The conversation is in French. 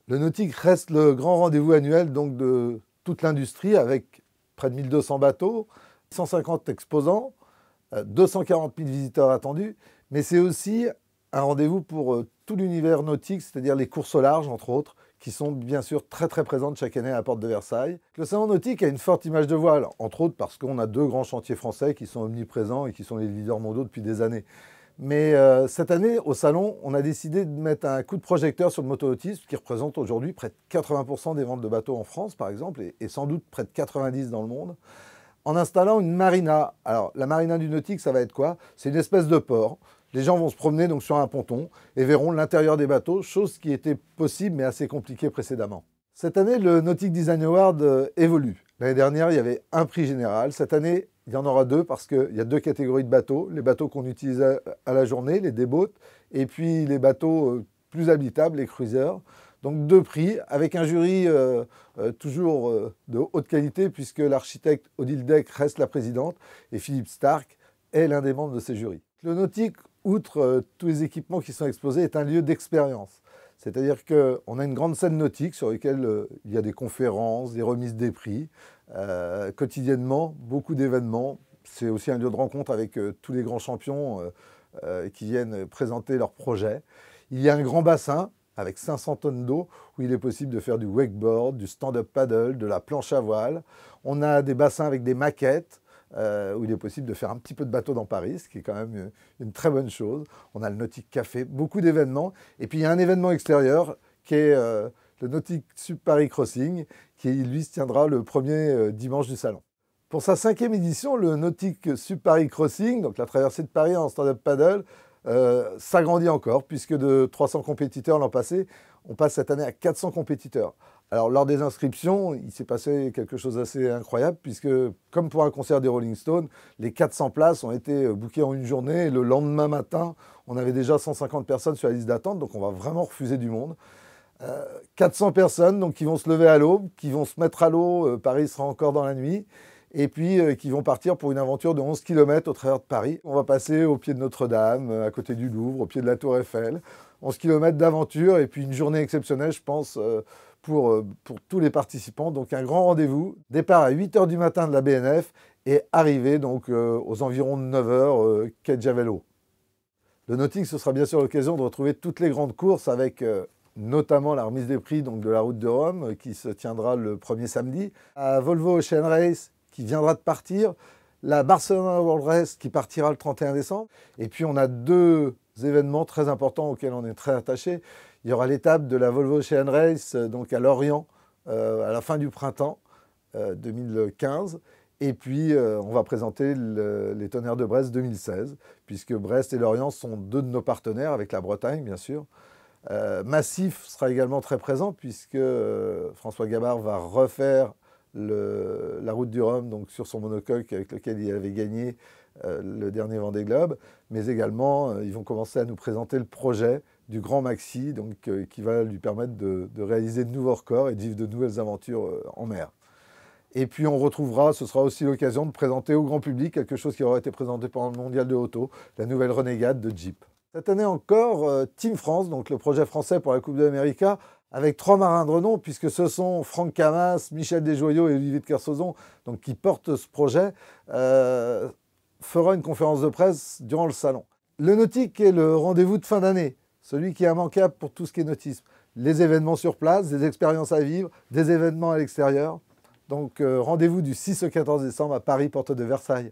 Le nautique reste le grand rendez-vous annuel donc, de toute l'industrie avec près de 1200 bateaux, 150 exposants, 240 000 visiteurs attendus, mais c'est aussi un rendez-vous pour tout l'univers nautique, c'est-à-dire les courses au large, entre autres, qui sont bien sûr très très présentes chaque année à la porte de Versailles. Le salon nautique a une forte image de voile, entre autres parce qu'on a deux grands chantiers français qui sont omniprésents et qui sont les leaders mondiaux depuis des années. Mais cette année, au salon, on a décidé de mettre un coup de projecteur sur le motonautisme qui représente aujourd'hui près de 80% des ventes de bateaux en France, par exemple, et sans doute près de 90% dans le monde, en installant une marina. Alors, la marina du nautique, ça va être quoi? C'est une espèce de port. Les gens vont se promener donc sur un ponton et verront l'intérieur des bateaux, chose qui était possible mais assez compliquée précédemment. Cette année, le Nautic Design Award évolue. L'année dernière, il y avait un prix général. Cette année, il y en aura deux parce qu'il y a deux catégories de bateaux. Les bateaux qu'on utilise à la journée, les dayboats, et puis les bateaux plus habitables, les cruisers. Donc deux prix avec un jury toujours de haute qualité puisque l'architecte Odile Deck reste la présidente et Philippe Stark est l'un des membres de ces jurys. Le nautique, outre tous les équipements qui sont exposés, est un lieu d'expérience. C'est-à-dire qu'on a une grande scène nautique sur laquelle il y a des conférences, des remises des prix, quotidiennement, beaucoup d'événements. C'est aussi un lieu de rencontre avec tous les grands champions qui viennent présenter leurs projets. Il y a un grand bassin avec 500 tonnes d'eau où il est possible de faire du wakeboard, du stand-up paddle, de la planche à voile. On a des bassins avec des maquettes, où il est possible de faire un petit peu de bateau dans Paris, ce qui est quand même une très bonne chose. On a le Nautic Café, beaucoup d'événements. Et puis il y a un événement extérieur qui est le Nautic Sub Paris Crossing, qui lui se tiendra le premier dimanche du salon. Pour sa 5e édition, le Nautic Sub Paris Crossing, donc la traversée de Paris en stand-up paddle, s'agrandit encore, puisque de 300 compétiteurs l'an passé, on passe cette année à 400 compétiteurs. Alors, lors des inscriptions, il s'est passé quelque chose d'assez incroyable, puisque, comme pour un concert des Rolling Stones, les 400 places ont été bookées en une journée, et le lendemain matin, on avait déjà 150 personnes sur la liste d'attente, donc on va vraiment refuser du monde. 400 personnes donc, qui vont se lever à l'aube, qui vont se mettre à l'eau, Paris sera encore dans la nuit, et puis qui vont partir pour une aventure de 11 km au travers de Paris. On va passer au pied de Notre-Dame, à côté du Louvre, au pied de la Tour Eiffel. 11 km d'aventure et puis une journée exceptionnelle, je pense, pour tous les participants. Donc un grand rendez-vous. Départ à 8 h du matin de la BNF et arrivée donc, aux environs de 9 h, quai de Javelot. Le Nautic, ce sera bien sûr l'occasion de retrouver toutes les grandes courses avec notamment la remise des prix donc, de la route de Rome qui se tiendra le premier samedi. À Volvo Ocean Race, qui viendra de partir, la Barcelona World Race qui partira le 31 décembre. Et puis on a deux événements très importants auxquels on est très attaché. Il y aura l'étape de la Volvo Ocean Race donc à Lorient à la fin du printemps 2015. Et puis on va présenter les Tonnerres de Brest 2016, puisque Brest et Lorient sont deux de nos partenaires, avec la Bretagne bien sûr. Massif sera également très présent, puisque François Gabard va refaire la route du Rhum donc sur son monocoque avec lequel il avait gagné le dernier Vendée Globe, mais également ils vont commencer à nous présenter le projet du Grand Maxi donc, qui va lui permettre de réaliser de nouveaux records et de vivre de nouvelles aventures en mer. Et puis on retrouvera, ce sera aussi l'occasion de présenter au grand public quelque chose qui aura été présenté pendant le Mondial de Auto, la nouvelle Renegade de Jeep. Cette année encore, Team France, donc le projet français pour la Coupe de l'Amérique, avec 3 marins de renom, puisque ce sont Franck Camas, Michel Desjoyaux et Olivier de Kersauzon donc, qui portent ce projet, fera une conférence de presse durant le salon. Le nautique est le rendez-vous de fin d'année, celui qui est immanquable pour tout ce qui est nautisme. Les événements sur place, des expériences à vivre, des événements à l'extérieur. Donc rendez-vous du 6 au 14 décembre à Paris, porte de Versailles.